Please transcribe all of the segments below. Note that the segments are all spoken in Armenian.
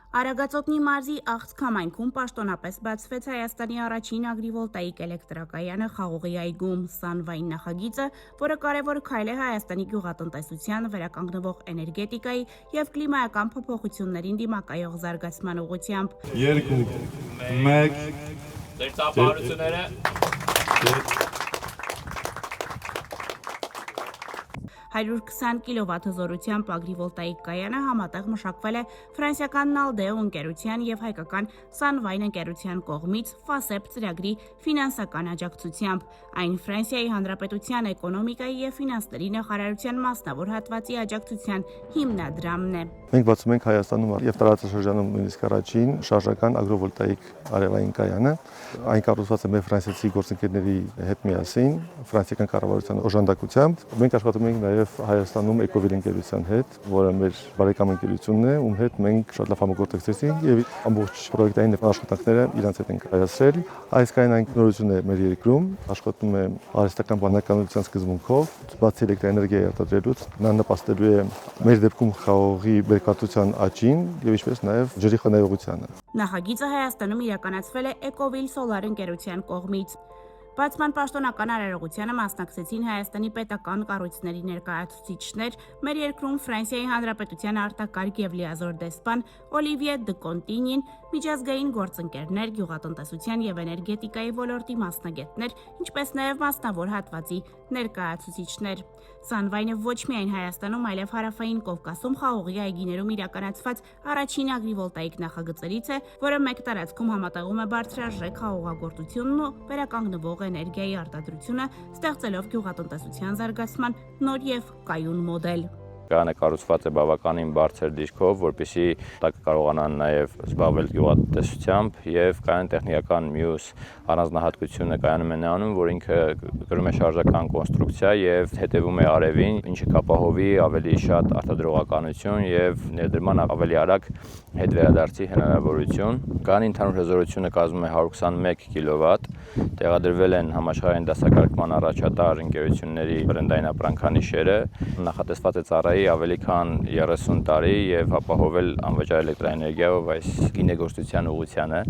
Արագածոտնի մարզի Աղցք համայնքում պաշտոնապես բացվեց Հայաստանի առաջին ագրիվոլտաիկ էլեկտրակայանը Խաղողի այգում։ Sunvine նախագիծը, որը կարևոր քայլ է Հայաստանի գյուղատնտեսության, վերականգնվող էներգետիկայի և կլիմայական փոփոխություններին դիմակայող զարգացման ուղղությամբ։ 2, 1, Ձեր ծափահարությունները 120 կՎտ հզորությամբ ագրիվոլտաիկ կայանը համատեղ մշակվել է ֆրանսիական Naldeo ընկերության և հայկական Sunvine ընկերության կողմից FASEP ծրագրի ֆինանսական աջակցությամբ։ Այն Ֆրանսիայի Հանրապետության էկոնոմիկայի և ֆինանսների նախարարության մասնավոր հատվածի աջակցության հիմնադրամն է։ Մենք բացում ենք Հայաստանում և տարածաշրջանում նույնիսկ առաջին շարժական ագրովոլտաիկ արևային կայանը։ Այն կառուցված է մեր ֆրանսիացի գործընկերների հետ միասին, ֆրանսիական կառավարության օժանդակությամբ։ Մենք աշխատում ենք նաև Հայաստանում Էկովիլ ընկերության հետ, որը մեր բարեկամ ընկերությունն է, ում հետ մենք շատ լավ համագործակցեցինք եւ ամբողջ պրոյեկտային աշխատանքները իրենց հետ ենք կայացրել։ Այս կայուն այն նորություն է մեր երկրում, աշխատում է արհեստական բանականության սկզբունքով, բացի էլեկտրաէներգիա արտադրելուց, նա նպաստելու է մեր դեպքում խաղողի բերքատվության աճին եւ ինչպես նաեւ ջրի խնայողությանը։ Նախագիծը Հայաստանում իրականացվել է Էկովիլ Սոլար ընկերության կողմից։ Բացման պաշտոնական արարողությանը մասնակցեցին Հայաստանի պետական կառույցների ներկայացուցիչներ, մեր երկրում Ֆրանսիայի Հանրապետության արտակարգ և լիազոր դեսպան Օլիվիե դը Կոնտինին, միջազգային գործընկերներ, գյուղատնտեսության և էներգետիկայի ոլորտի մասնագետներ, ինչպես նաև մասնավոր հատվածի ներկայացուցիչներ։ Sunvine-ը ոչ միայն Հայաստանում, այլև Հարավային Կովկասում խաղողի այգիներում իրականացված առաջին ագրիվոլտաիկ նախագծերից է, որը մեկ տարածքում համատեղում է բարձրարժեք խաղողագործությունն ու վերականգնվող էներգիայի արտադրությունը, ստեղծելով գյուղատնտեսության զարգացման նոր և կայուն մոդել։ Կայանը կառուցված է բավականին բարձր դիրքով, որպեսզի կարողանան նաև զբաղվել գյուղատնտեսությամբ եւ կայուն տեխնիկական մյուս առանձնահատկությունը կայանում է նրանում, որ ինքը կրում է շարժական կոնստրուկցիա եւ հետեւում է արևին, ինչը կապահովի ավելի շատ արտադրողականություն եւ ներդրման ավելի արագ հետ վերադարձի հնարավորություն։ Կայանի ընդհանուր հզորությունը կազմում է 121 կՎտ, տեղադրվել են համաշխարհային դասակարգման առաջատար ընկերությունների բրենդային ապրանքանիշերը, նախատեսված է ծառայի ավելի քան 30 տարի եւ ապահովել անվճար էլեկտրաէներգիայով այս գինեգործության ուղղությանը։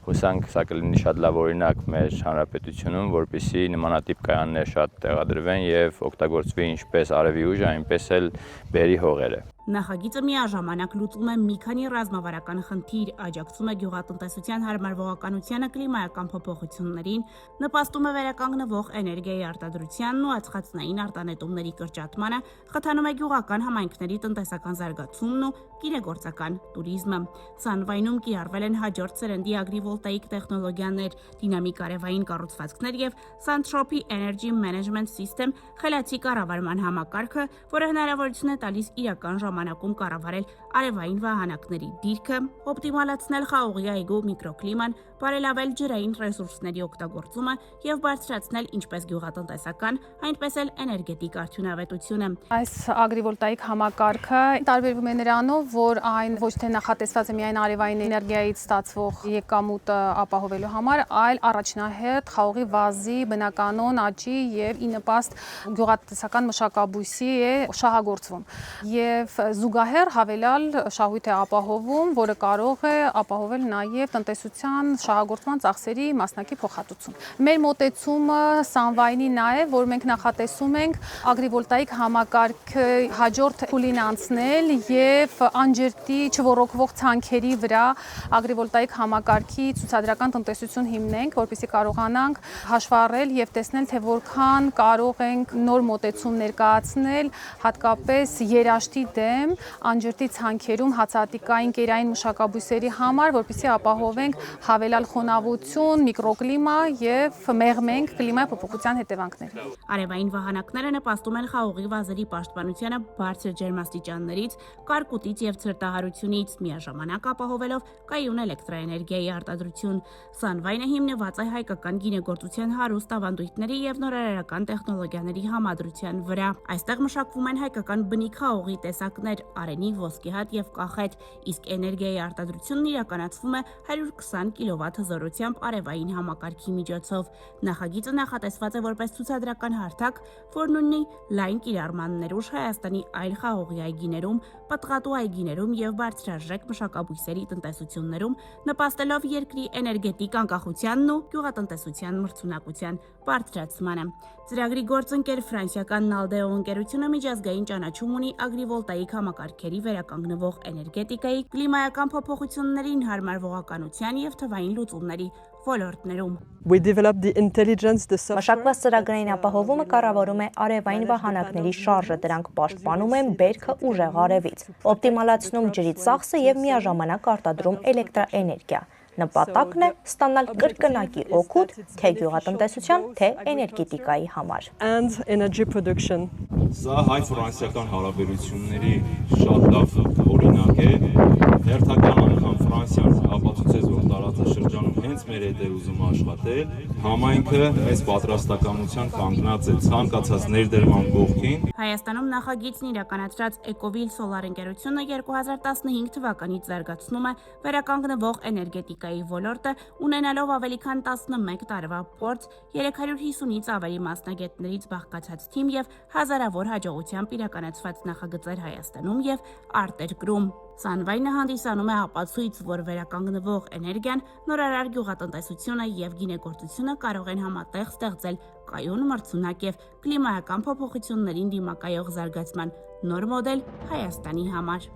Հուսանք սա կլինի շատ լավ օրինակ մեր հանրապետությունում, որպեսզի նմանատիպ կայաններ շատ տեղադրվեն եւ օգտագործվի ինչպես արևի ուժը, այնպես էլ բերրի հողերը։ Նախագիծը միաժամանակ լուծում է մի քանի ռազմավարական խնդիր, աջակցում է գյուղատնտեսության հարմարվողականությանը կլիմայական փոփոխություններին, նպաստում է վերականգնվող էներգիայի արտադրությանն ու ածխածնային արտանետումների կրճատմանը, խթանում է գյուղական համայնքների տնտեսական զարգացումն ու գինեգործական տուրիզմը։ Sunvine-ում կիրառվել են հաջորդ սերնդի ագրիվոլտաիկ տեխնոլոգիաներ, դինամիկ արևային կառուցվածքներ եւ Suntropi Energy Management System խելացի կառավարման համակարգը, որը հնարավորություն է տալիս իրական ժամանակում կառավարել արևային վահանակների դիրքը, օպտիմալացնել խաղողի այգու միկրոկլիման, բարելավել ջրային ռեսուրսների օգտագործումը եւ բարձրացնել ինչպես գյուղատնտեսական, այնպես էլ էներգետիկ արդյունավետությունը։ Այս ագրիվոլտաիկ համակարգը տարբերվում է նրանով, որ այն ոչ թե նախատեսված է միայն արևային էներգիայից ստացվող եկամուտը ապահովելու համար, այլ առաջնահերթ խաղողի վազի բնականոն աճի եւ ի նպաստ գյուղատնտեսական մշակաբույսի է շահագործվում։ Եվ զուգահեռ հավելյալ շահույթ է ապահովում, որը կարող է ապահովել նաև տնտեսության շահագործման ծախսերի մասնակի փոխհատուցում։ Մեր մոտեցումը Sunvine-ի նա է, որ մենք նախատեսում ենք ագրիվոլտաիկ համակարգը հաջորդ փուլին անցնել եւ անջրտի չոռոգվող ցանքերի վրա ագրիվոլտաիկ համակարգի ցուցադրական տնտեսություն հիմնենք, որպեսզի կարողանանք հաշվառել եւ տեսնել, թե որքան կարող ենք նոր մոտեցում ներկայացնել, հատկապես երաշտի դեմ անջրտի ցանքերում հացահատիկային կերային մշակաբույսերի համար, որպեսզի ապահովենք հավելյալ խոնավություն, միկրոկլիմա եւ մեղմենք կլիմայի փոփոխության հետևանքները։ Արևային վահանակները նպաստում են խաղողի վազերի պաշտպանությանը բարձր ջերմաստիճաններից, կարկուտից եւ ցրտահարությունից, միաժամանակ ապահովելով կայուն էլեկտրաէներգիայի արտադրություն։ Sunvine-ը հիմնված է հայկական գինեգործության հարուստ ավանդույթների եւ նորարարական տեխնոլոգիաների համադրության վրա։ Այստեղ մշակվում են հայկական բնիկ խաղողի տեսակներ, ապրանքներ՝ արենի, ոսկեհատ եւ կախետ, իսկ էներգիայի արտադրությունն իրականացվում է 120 կՎտ հզորությամբ արևային համակարգի միջոցով։ Նախագիծը նախատեսված է որպես ցուցադրական հարթակ, որն ունի լայն կիրառման ներուժ Հայաստանի այլ խաղողի այգիներում, պտղատու այգիներում եւ բարձրարժեք մշակաբույսերի տնտեսություններում, նպաստելով երկրի էներգետիկ անկախությանն ու գյուղատնտեսության մրցունակության բարձրացմանը։ Ծրագրի գործընկեր ֆրանսիական Naldeo ընկերությունը միջազգային ճանաչում ունի ագրիվոլտաիկ համակարգերի վերականգնվող էներգետիկայի, կլիմայական փոփոխություններին հարմարվողականության եւ թվային լուծումների ոլորտներում։ Մշակված ծրագրային ապահովումը կառավարում է արևային վահանակների շարժը, դրանք պաշտպանում են բերքը ուժեղ արևից, օպտիմալացնում ջրի ծախսը եւ միաժամանակ արտադրում էլեկտրաէներգիա։ Նպատակն է ստանալ կրկնակի օգուտ թե գյուղատնտեսության, թե էներգետիկայի համար։ Սա հայ-ֆրանսիական հարաբերությունների շատ լավ օրինակ է։ Հերթական անգամ Ֆրանսիան ապացուցեց, որ տարածաշրջանում հենց մեր հետ է ուզում աշխատել։ Համայնքը մեծ պատրաստականության կանգնած է ցանկացած ներդրման կողքին։ Հայաստանում նախագիծն իրականացրած Էկովիլ Սոլար ընկերությունը 2015 թվականից զարգացնում է վերականգնվող էներգետիկայի ոլորտը, ունենալով ավելի քան 11 տարվա փորձ, 350-ից ավելի մասնագետներից բաղկացած թիմ եւ հազարավոր հաջողությամբ իրականացված նախագծեր Հայաստանում եւ արտերկրում։ Սանվայնը հանդիսանում է ապացույց, որ վերականգնվող էներգիան, նորարար գյուղատնտեսությունը եւ գինեգործությունը կարող են համատեղ ստեղծել կայուն, մրցունակ եւ կլիմայական փոփոխություններին դիմակայող զարգացման նոր մոդել Հայաստանի համար։